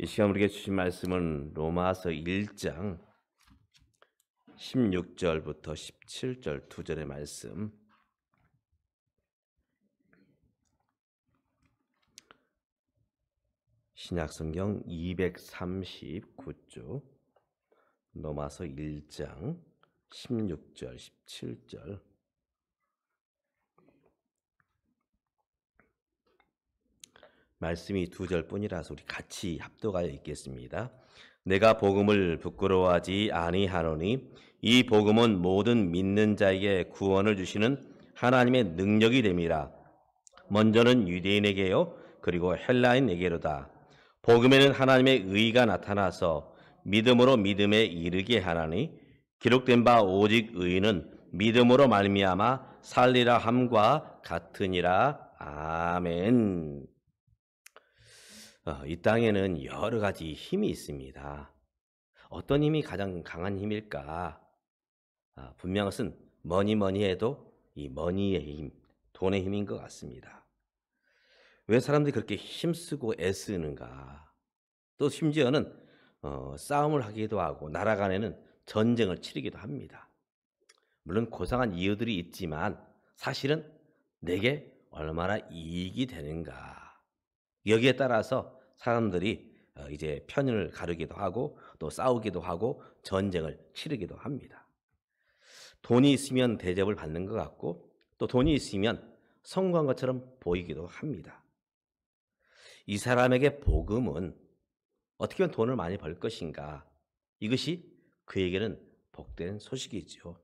이 시간 우리에게 주신 말씀은 로마서 1장 16절부터 17절 2절의 말씀. 신약성경 239쪽 로마서 1장 16절 17절. 말씀이 2절뿐이라서 우리 같이 합독하여 읽겠습니다. 내가 복음을 부끄러워하지 아니하노니 이 복음은 모든 믿는 자에게 구원을 주시는 하나님의 능력이 됨이라. 먼저는 유대인에게요 그리고 헬라인에게로다. 복음에는 하나님의 의가 나타나서 믿음으로 믿음에 이르게 하나니 기록된 바 오직 의인은 믿음으로 말미암아 살리라 함과 같으니라. 아멘. 이 땅에는 여러 가지 힘이 있습니다. 어떤 힘이 가장 강한 힘일까? 분명한 것은 뭐니 해도 이 머니의 힘, 돈의 힘인 것 같습니다. 왜 사람들이 그렇게 힘쓰고 애쓰는가? 또 심지어는 싸움을 하기도 하고 나라 간에는 전쟁을 치르기도 합니다. 물론 고상한 이유들이 있지만 사실은 내게 얼마나 이익이 되는가? 여기에 따라서 사람들이 이제 편을 가르기도 하고 또 싸우기도 하고 전쟁을 치르기도 합니다. 돈이 있으면 대접을 받는 것 같고 또 돈이 있으면 성공한 것처럼 보이기도 합니다. 이 사람에게 복음은 어떻게 하면 돈을 많이 벌 것인가? 이것이 그에게는 복된 소식이죠.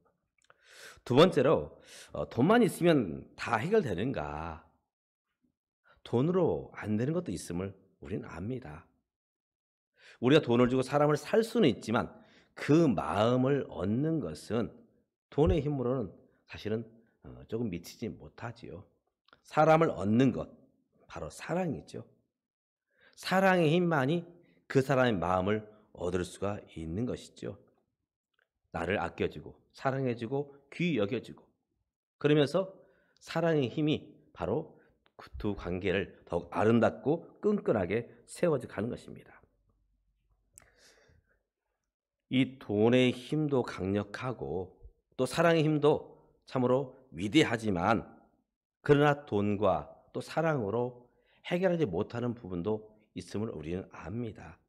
두 번째로 돈만 있으면 다 해결되는가? 돈으로 안 되는 것도 있음을 우리는 압니다. 우리가 돈을 주고 사람을 살 수는 있지만 그 마음을 얻는 것은 돈의 힘으로는 사실은 조금 미치지 못하지요. 사람을 얻는 것, 바로 사랑이죠. 사랑의 힘만이 그 사람의 마음을 얻을 수가 있는 것이죠. 나를 아껴주고 사랑해주고 귀히 여겨주고 그러면서 사랑의 힘이 바로 그 두 관계를 더욱 아름답고 끈끈하게 세워져 가는 것입니다. 이 돈의 힘도 강력하고 또 사랑의 힘도 참으로 위대하지만 그러나 돈과 또 사랑으로 해결하지 못하는 부분도 있음을 우리는 압니다.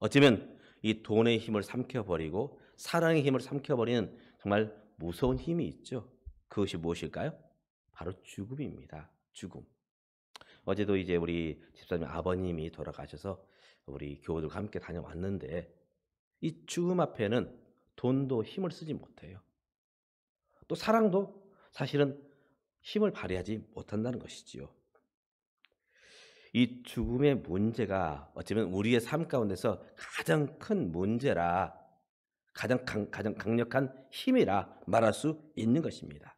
어쩌면 이 돈의 힘을 삼켜버리고 사랑의 힘을 삼켜버리는 정말 무서운 힘이 있죠. 그것이 무엇일까요? 바로 죽음입니다. 죽음. 어제도 이제 우리 집사님 아버님이 돌아가셔서 우리 교우들과 함께 다녀왔는데 이 죽음 앞에는 돈도 힘을 쓰지 못해요. 또 사랑도 사실은 힘을 발휘하지 못한다는 것이지요. 이 죽음의 문제가 어쩌면 우리의 삶 가운데서 가장 큰 문제라 가장 강력한 힘이라 말할 수 있는 것입니다.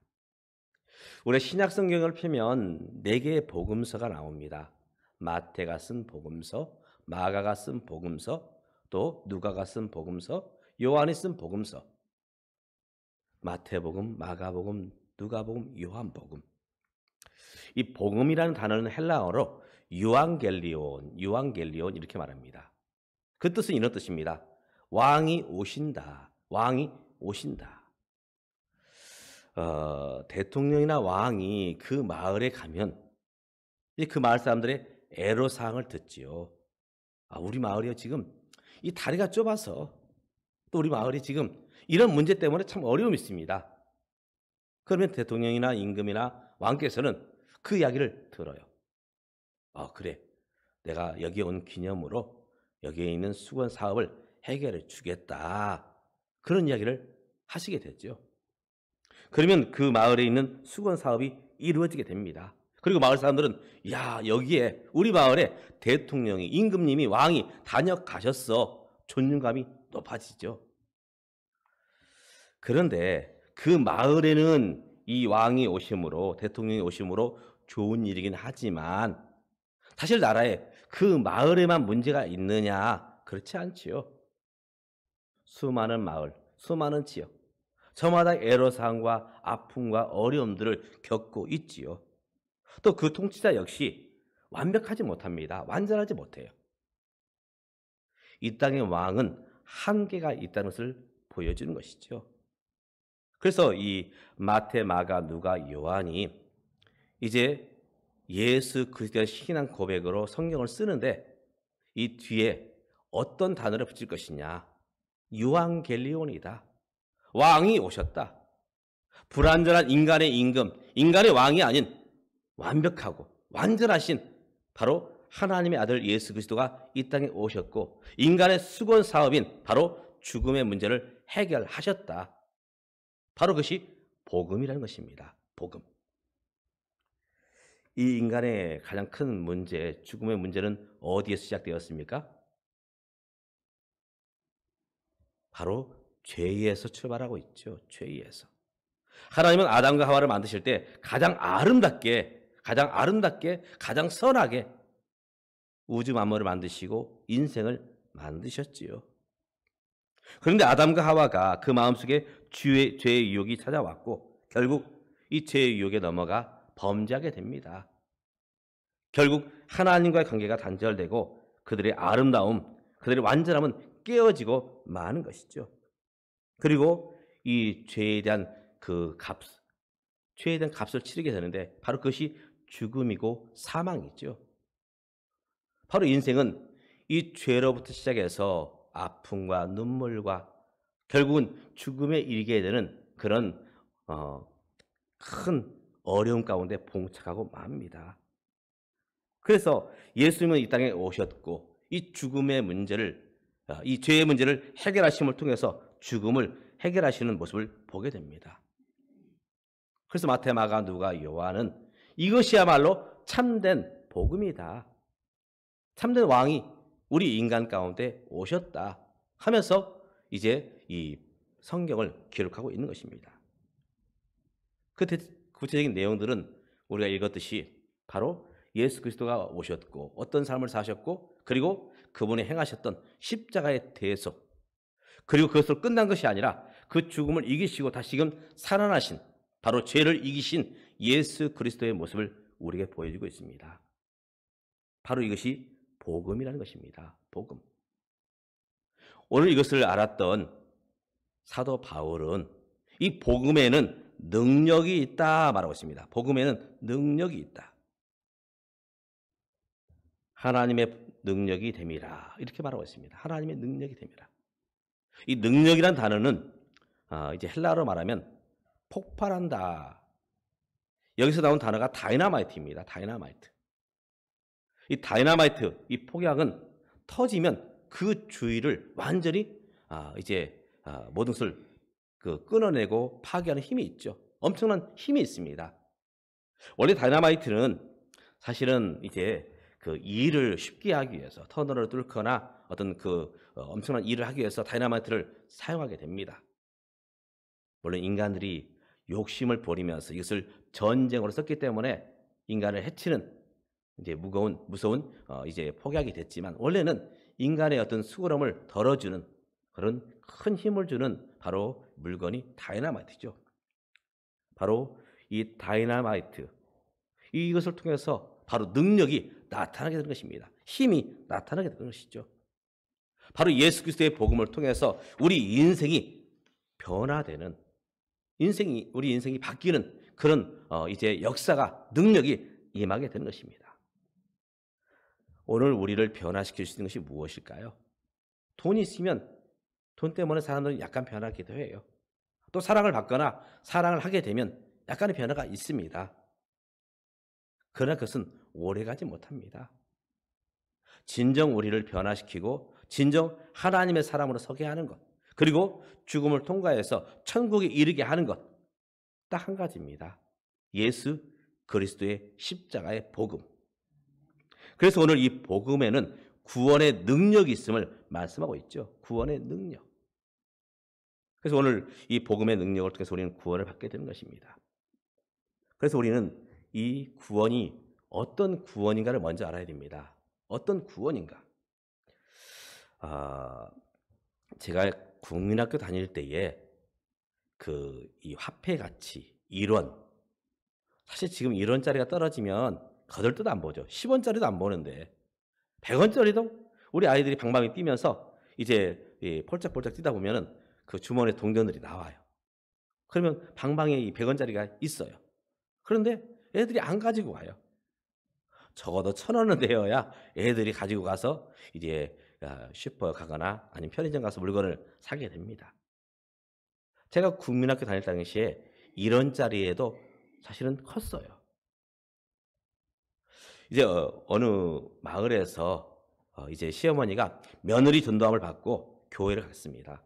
우리 신약 성경을 펴면 4개의 복음서가 나옵니다. 마태가 쓴 복음서, 마가가 쓴 복음서, 또 누가가 쓴 복음서, 요한이 쓴 복음서. 마태복음, 마가복음, 누가복음, 요한복음. 이 복음이라는 단어는 헬라어로 유앙겔리온 이렇게 말합니다. 그 뜻은 이런 뜻입니다. 왕이 오신다. 왕이 오신다. 대통령이나 왕이 그 마을에 가면 그 마을 사람들의 애로사항을 듣지요. 우리 마을이요 지금 이 다리가 좁아서 또 우리 마을이 지금 이런 문제 때문에 참 어려움이 있습니다. 그러면 대통령이나 임금이나 왕께서는 그 이야기를 들어요. 그래, 내가 여기에 온 기념으로 여기에 있는 수건 사업을 해결해 주겠다. 그런 이야기를 하시게 됐죠. 그러면 그 마을에 있는 수건 사업이 이루어지게 됩니다. 그리고 마을 사람들은 여기에 우리 마을에 대통령이 임금님이 왕이 다녀가셨어. 존중감이 높아지죠. 그런데 그 마을에는 이 왕이 오심으로 대통령이 오심으로 좋은 일이긴 하지만 사실 나라에 그 마을에만 문제가 있느냐? 그렇지 않지요. 수많은 마을, 수많은 지역 저마다 애로사항과 아픔과 어려움들을 겪고 있지요. 또 그 통치자 역시 완벽하지 못합니다. 완전하지 못해요. 이 땅의 왕은 한계가 있다는 것을 보여주는 것이죠. 그래서 이 마태, 마가, 누가, 요한이 이제 예수 그리스도의 신앙 고백으로 성경을 쓰는데 이 뒤에 어떤 단어를 붙일 것이냐. 유앙겔리온이다. 왕이 오셨다. 불완전한 인간의 임금, 인간의 왕이 아닌 완벽하고 완전하신 바로 하나님의 아들 예수 그리스도가 이 땅에 오셨고 인간의 수건 사업인 바로 죽음의 문제를 해결하셨다. 바로 그것이 복음이라는 것입니다. 복음. 이 인간의 가장 큰 문제, 죽음의 문제는 어디에서 시작되었습니까? 바로 죄에서 출발하고 있죠. 죄에서. 하나님은 아담과 하와를 만드실 때 가장 아름답게, 가장 선하게 우주 만물을 만드시고 인생을 만드셨지요. 그런데 아담과 하와가 그 마음속에 죄의 유혹이 찾아왔고 결국 이 죄의 유혹에 넘어가 범죄하게 됩니다. 결국 하나님과의 관계가 단절되고 그들의 아름다움, 그들의 완전함은 깨어지고 마는 것이죠. 그리고 이 죄에 대한 죄에 대한 값을 치르게 되는데 바로 그것이 죽음이고 사망이죠. 바로 인생은 이 죄로부터 시작해서 아픔과 눈물과 결국은 죽음에 이르게 되는 그런 큰 어려움 가운데 봉착하고 맙니다. 그래서 예수님은 이 땅에 오셨고 이 죽음의 문제를, 이 죄의 문제를 해결하심을 통해서 죽음을 해결하시는 모습을 보게 됩니다. 그래서 마태, 마가, 누가, 요한은 이것이야말로 참된 복음이다. 참된 왕이 우리 인간 가운데 오셨다 하면서 이제 이 성경을 기록하고 있는 것입니다. 그 구체적인 내용들은 우리가 읽었듯이 바로 예수 그리스도가 오셨고 어떤 삶을 사셨고 그리고 그분이 행하셨던 십자가의 대속, 그리고 그것으로 끝난 것이 아니라 그 죽음을 이기시고 다시금 살아나신 바로 죄를 이기신 예수 그리스도의 모습을 우리에게 보여주고 있습니다. 바로 이것이 복음이라는 것입니다. 복음. 오늘 이것을 알았던 사도 바울은 이 복음에는 능력이 있다 말하고 있습니다. 복음에는 능력이 있다. 하나님의 능력이 됨이라 이렇게 말하고 있습니다. 하나님의 능력이 됨이라. 이 능력이란 단어는 이제 헬라어로 말하면 폭발한다. 여기서 나온 단어가 다이나마이트입니다. 다이나마이트. 이 다이나마이트, 이 폭약은 터지면 그 주위를 완전히 모든 것을 끊어내고 파괴하는 힘이 있죠. 엄청난 힘이 있습니다. 원래 다이나마이트는 사실은 이제 그 일을 쉽게 하기 위해서 터널을 뚫거나 어떤 엄청난 일을 하기 위해서 다이나마이트를 사용하게 됩니다. 물론 인간들이 욕심을 부리면서 이것을 전쟁으로 썼기 때문에 인간을 해치는 이제 무서운 이제 폭약이 됐지만 원래는 인간의 어떤 수고로움을 덜어주는 그런 큰 힘을 주는 바로 물건이 다이나마이트죠. 바로 이 다이나마이트, 이것을 통해서 바로 능력이 나타나게 되는 것입니다. 힘이 나타나게 되는 것이죠. 바로 예수 그리스도의 복음을 통해서 우리 인생이 변화되는, 우리 인생이 바뀌는 그런 이제 역사가, 능력이 임하게 되는 것입니다. 오늘 우리를 변화시킬 수 있는 것이 무엇일까요? 돈이 있으면 돈 때문에 사람들은 약간 변하기도 해요. 또 사랑을 받거나 사랑을 하게 되면 약간의 변화가 있습니다. 그러나 그것은 오래가지 못합니다. 진정 우리를 변화시키고 진정 하나님의 사람으로 서게 하는 것, 그리고 죽음을 통과해서 천국에 이르게 하는 것, 딱 한 가지입니다. 예수 그리스도의 십자가의 복음. 그래서 오늘 이 복음에는 구원의 능력이 있음을 말씀하고 있죠. 구원의 능력. 그래서 오늘 이 복음의 능력을 통해서 우리는 구원을 받게 되는 것입니다. 그래서 우리는 이 구원이 어떤 구원인가를 먼저 알아야 됩니다. 어떤 구원인가? 제가 국민학교 다닐 때에 이 화폐 가치, 1원. 사실 지금 1원짜리가 떨어지면 거들떠도 안 보죠. 10원짜리도 안 보는데 100원짜리도 우리 아이들이 방방이 뛰면서 이제 폴짝폴짝 뛰다 보면은 그 주머니에 동전들이 나와요. 그러면 방방에 이 100원짜리가 있어요. 그런데 애들이 안 가지고 와요. 적어도 1,000원은 되어야 애들이 가지고 가서 이제 슈퍼 가거나 아니면 편의점 가서 물건을 사게 됩니다. 제가 국민학교 다닐 당시에 1원짜리에도 사실은 컸어요. 이제 어느 마을에서 이제 시어머니가 며느리 전도함을 받고 교회를 갔습니다.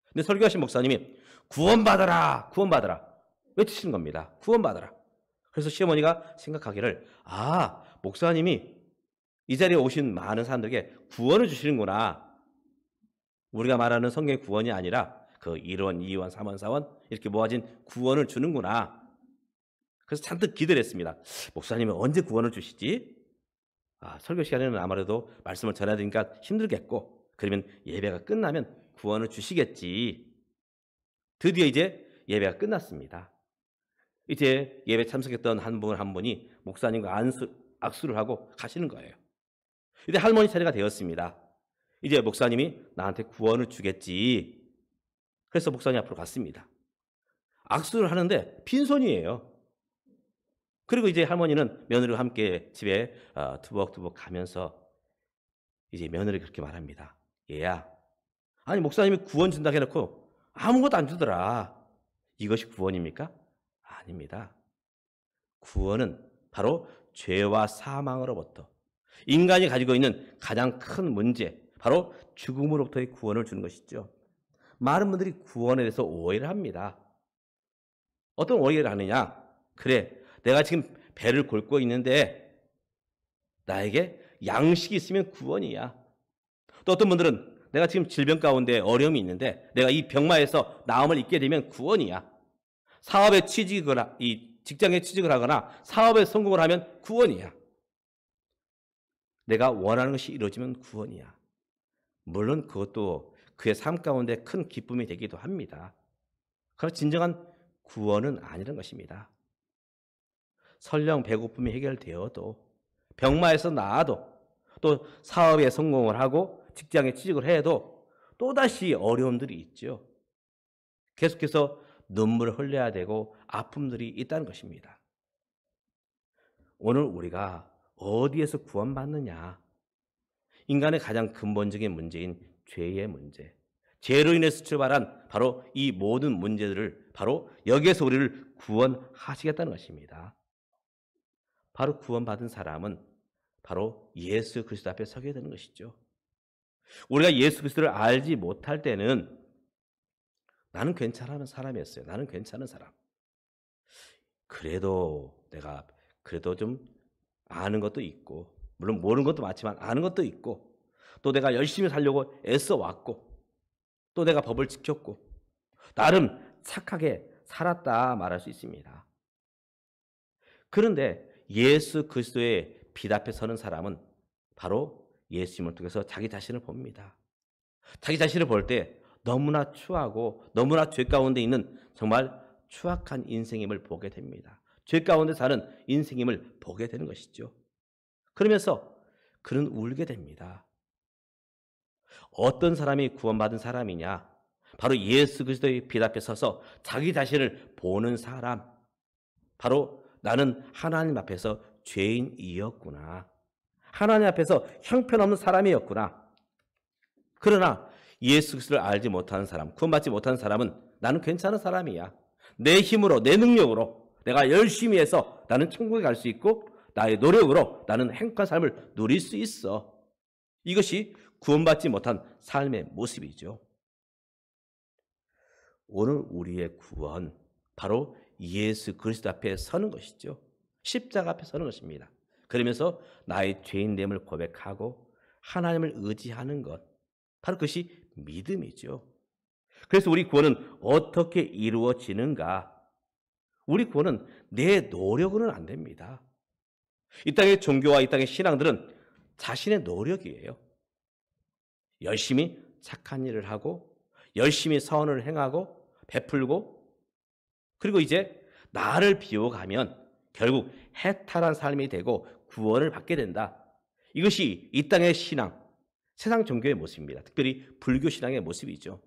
근데 설교하신 목사님이 구원받아라, 구원받아라 외치시는 겁니다. 구원받아라. 그래서 시어머니가 생각하기를 목사님이 이 자리에 오신 많은 사람들에게 구원을 주시는구나. 우리가 말하는 성경의 구원이 아니라 그 1원, 2원, 3원, 4원 이렇게 모아진 구원을 주는구나. 그래서 잔뜩 기대를 했습니다. 목사님은 언제 구원을 주시지? 설교 시간에는 아무래도 말씀을 전해야 되니까 힘들겠고 그러면 예배가 끝나면 구원을 주시겠지. 드디어 이제 예배가 끝났습니다. 이제 예배 참석했던 한 분이 목사님과 악수를 하고 가시는 거예요. 이제 할머니 차례가 되었습니다. 이제 목사님이 나한테 구원을 주겠지. 그래서 목사님 앞으로 갔습니다. 악수를 하는데 빈손이에요. 그리고 이제 할머니는 며느리와 함께 집에 투벅투벅 가면서 이제 며느리 그렇게 말합니다. 얘야, 아니 목사님이 구원 준다고 해놓고 아무것도 안 주더라. 이것이 구원입니까? 아닙니다. 구원은 바로 죄와 사망으로부터 인간이 가지고 있는 가장 큰 문제, 바로 죽음으로부터의 구원을 주는 것이죠. 많은 분들이 구원에 대해서 오해를 합니다. 어떤 오해를 하느냐? 그래, 내가 지금 배를 곪고 있는데 나에게 양식이 있으면 구원이야. 또 어떤 분들은 내가 지금 질병 가운데 어려움이 있는데 내가 이 병마에서 나음을 입게 되면 구원이야. 사업에 취직을 직장에 취직을 하거나 사업에 성공을 하면 구원이야. 내가 원하는 것이 이루어지면 구원이야. 물론 그것도 그의 삶 가운데 큰 기쁨이 되기도 합니다. 그러나 진정한 구원은 아니라는 것입니다. 설령 배고픔이 해결되어도 병마에서 나아도 또 사업에 성공을 하고 직장에 취직을 해도 또다시 어려움들이 있죠. 계속해서 눈물을 흘려야 되고 아픔들이 있다는 것입니다. 오늘 우리가 어디에서 구원받느냐? 인간의 가장 근본적인 문제인 죄의 문제. 죄로 인해서 출발한 바로 이 모든 문제들을 바로 여기에서 우리를 구원하시겠다는 것입니다. 바로 구원받은 사람은 바로 예수 그리스도 앞에 서게 되는 것이죠. 우리가 예수 그리스도를 알지 못할 때는 나는 괜찮은 사람이었어요. 나는 괜찮은 사람. 내가 그래도 좀 아는 것도 있고, 물론 모르는 것도 많지만 아는 것도 있고, 또 내가 열심히 살려고 애써 왔고, 또 내가 법을 지켰고, 나름 착하게 살았다 말할 수 있습니다. 그런데 예수 그리스도의 빛 앞에 서는 사람은 바로 예수님을 통해서 자기 자신을 봅니다. 자기 자신을 볼 때 너무나 추하고 너무나 죄 가운데 있는 정말 추악한 인생임을 보게 됩니다. 죄 가운데 사는 인생임을 보게 되는 것이죠. 그러면서 그는 울게 됩니다. 어떤 사람이 구원받은 사람이냐? 바로 예수 그리스도의 빛 앞에 서서 자기 자신을 보는 사람. 바로 나는 하나님 앞에서 죄인이었구나. 하나님 앞에서 형편없는 사람이었구나. 그러나 예수 그리스도를 알지 못하는 사람, 구원받지 못하는 사람은 나는 괜찮은 사람이야. 내 힘으로, 내 능력으로 내가 열심히 해서 나는 천국에 갈 수 있고 나의 노력으로 나는 행복한 삶을 누릴 수 있어. 이것이 구원받지 못한 삶의 모습이죠. 오늘 우리의 구원, 바로 예수 그리스도 앞에 서는 것이죠. 십자가 앞에 서는 것입니다. 그러면서 나의 죄인됨을 고백하고 하나님을 의지하는 것, 바로 그것이 믿음이죠. 그래서 우리 구원은 어떻게 이루어지는가? 우리 구원은 내 노력으로는 안 됩니다. 이 땅의 종교와 이 땅의 신앙들은 자신의 노력이에요. 열심히 착한 일을 하고 열심히 선을 행하고 베풀고 그리고 이제 나를 비워가면 결국 해탈한 삶이 되고 구원을 받게 된다. 이것이 이 땅의 신앙, 세상 종교의 모습입니다. 특별히 불교 신앙의 모습이죠.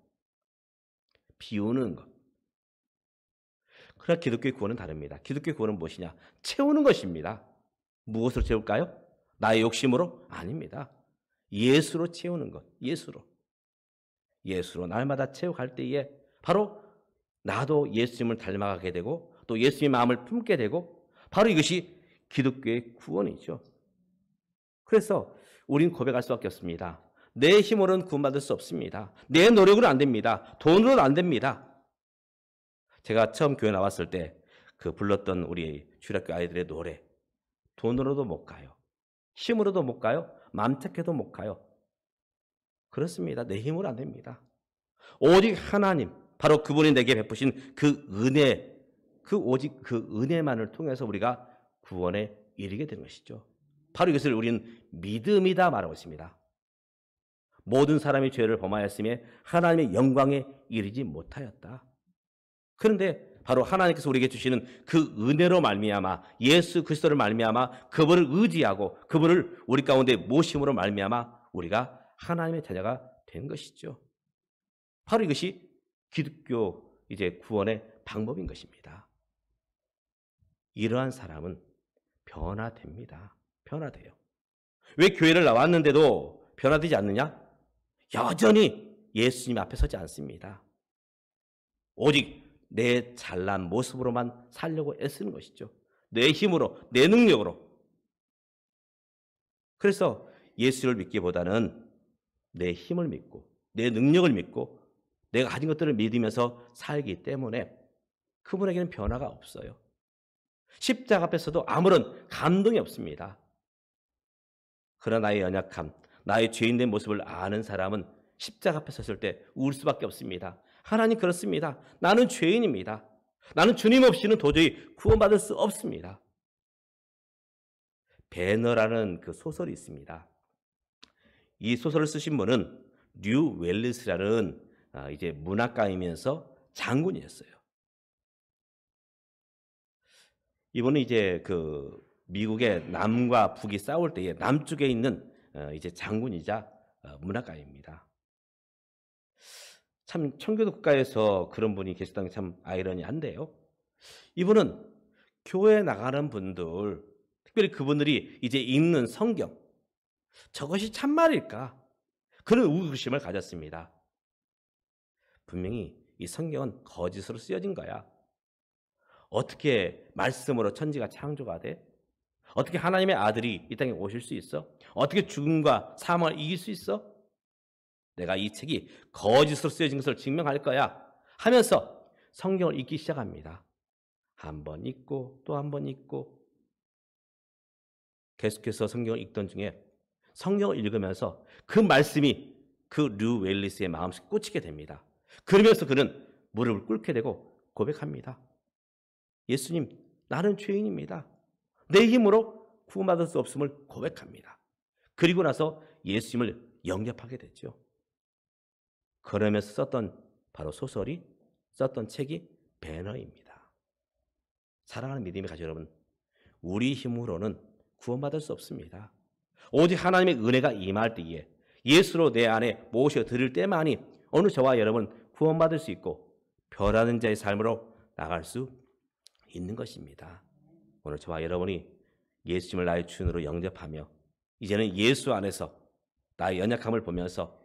비우는 것. 그러나 기독교의 구원은 다릅니다. 기독교의 구원은 무엇이냐? 채우는 것입니다. 무엇으로 채울까요? 나의 욕심으로? 아닙니다. 예수로 채우는 것. 예수로. 예수로 날마다 채워갈 때에 바로 나도 예수님을 닮아가게 되고 또 예수님의 마음을 품게 되고 바로 이것이 기독교의 구원이죠. 그래서 우린 고백할 수밖에 없습니다. 내 힘으로는 구원받을 수 없습니다. 내 노력으로는 안 됩니다. 돈으로는 안 됩니다. 제가 처음 교회 나왔을 때 그 불렀던 우리 주일학교 아이들의 노래 돈으로도 못 가요. 힘으로도 못 가요. 마음 착해도 못 가요. 그렇습니다. 내 힘으로 안 됩니다. 오직 하나님, 바로 그분이 내게 베푸신 그 은혜, 오직 그 은혜만을 통해서 우리가 구원에 이르게 되는 것이죠. 바로 이것을 우리는 믿음이다 말하고 있습니다. 모든 사람이 죄를 범하였음에 하나님의 영광에 이르지 못하였다. 그런데 바로 하나님께서 우리에게 주시는 그 은혜로 말미암아 예수 그리스도를 말미암아 그분을 의지하고 그분을 우리 가운데 모심으로 말미암아 우리가 하나님의 자녀가 된 것이죠. 바로 이것이 기독교 구원의 방법인 것입니다. 이러한 사람은 변화됩니다. 변화돼요. 왜 교회를 나왔는데도 변화되지 않느냐? 여전히 예수님 앞에 서지 않습니다. 오직 내 잘난 모습으로만 살려고 애쓰는 것이죠. 내 힘으로, 내 능력으로. 그래서 예수를 믿기보다는 내 힘을 믿고 내 능력을 믿고 내가 가진 것들을 믿으면서 살기 때문에 그분에게는 변화가 없어요. 십자가 앞에서도 아무런 감동이 없습니다. 그러나 나의 연약함, 나의 죄인된 모습을 아는 사람은 십자가 앞에 섰을 때 울 수밖에 없습니다. 하나님 그렇습니다. 나는 죄인입니다. 나는 주님 없이는 도저히 구원받을 수 없습니다. 배너라는 그 소설이 있습니다. 이 소설을 쓰신 분은 류 웰리스라는 문학가이면서 장군이었어요. 이분은 그 미국의 남과 북이 싸울 때에 남쪽에 있는 장군이자 문학가입니다. 참 청교도 국가에서 그런 분이 계시다는 게 참 아이러니한데요. 이분은 교회에 나가는 분들, 특별히 그분들이 읽는 성경, 저것이 참말일까? 그런 의구심을 가졌습니다. 분명히 이 성경은 거짓으로 쓰여진 거야. 어떻게 말씀으로 천지가 창조가 돼? 어떻게 하나님의 아들이 이 땅에 오실 수 있어? 어떻게 죽음과 사망을 이길 수 있어? 내가 이 책이 거짓으로 쓰여진 것을 증명할 거야 하면서 성경을 읽기 시작합니다. 한 번 읽고 또 한 번 읽고 계속해서 성경을 읽던 중에 성경을 읽으면서 그 말씀이 그 류 웰리스의 마음속에 꽂히게 됩니다. 그러면서 그는 무릎을 꿇게 되고 고백합니다. 예수님, 나는 죄인입니다. 내 힘으로 구원받을 수 없음을 고백합니다. 그리고 나서 예수님을 영접하게 됐죠. 그러면서 썼던 바로 소설이 썼던 책이 배너입니다. 사랑하는 믿음의 가족 여러분, 우리 힘으로는 구원받을 수 없습니다. 오직 하나님의 은혜가 임할 때에 예수로 내 안에 모셔드릴 때만이 어느 저와 여러분 구원받을 수 있고 변하는 자의 삶으로 나갈 수 있는 것입니다. 오늘 저와 여러분이 예수님을 나의 주인으로 영접하며 이제는 예수 안에서 나의 연약함을 보면서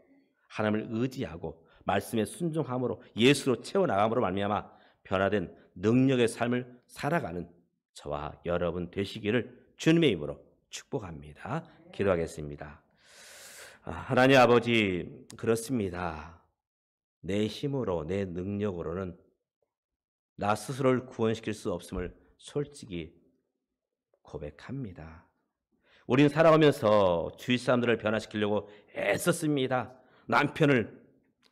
하나님을 의지하고 말씀에 순종함으로 예수로 채워나감으로 말미암아 변화된 능력의 삶을 살아가는 저와 여러분 되시기를 주님의 이름으로 축복합니다. 기도하겠습니다. 하나님 아버지, 그렇습니다. 내 힘으로 내 능력으로는 나 스스로를 구원시킬 수 없음을 솔직히 고백합니다. 우리는 살아가면서 주위 사람들을 변화시키려고 애썼습니다. 남편을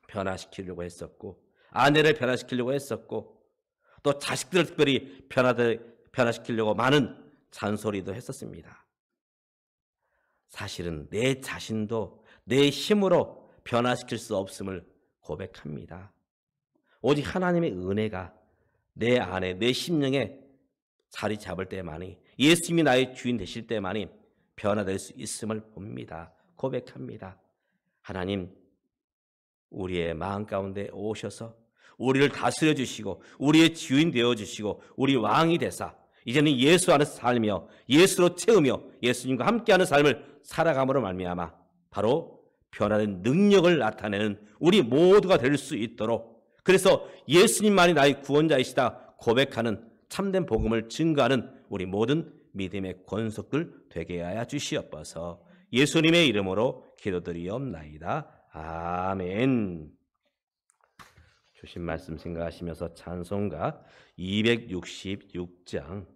변화시키려고 했었고 아내를 변화시키려고 했었고 또 자식들을 특별히 변화시키려고 많은 잔소리도 했었습니다. 사실은 내 자신도 내 힘으로 변화시킬 수 없음을 고백합니다. 오직 하나님의 은혜가 내 안에 내 심령에 자리 잡을 때만이 예수님이 나의 주인 되실 때만이 변화될 수 있음을 봅니다. 고백합니다. 하나님, 우리의 마음 가운데 오셔서 우리를 다스려 주시고 우리의 주인 되어 주시고 우리 왕이 되사 이제는 예수 안에서 살며 예수로 채우며 예수님과 함께하는 삶을 살아감으로 말미암아 바로 변화된 능력을 나타내는 우리 모두가 될 수 있도록, 그래서 예수님만이 나의 구원자이시다 고백하는 참된 복음을 증거하는 우리 모든 믿음의 권속들 되게 하여 주시옵소서. 예수님의 이름으로 기도드리옵나이다. 아멘. 주신 말씀 생각하시면서 찬송가 266장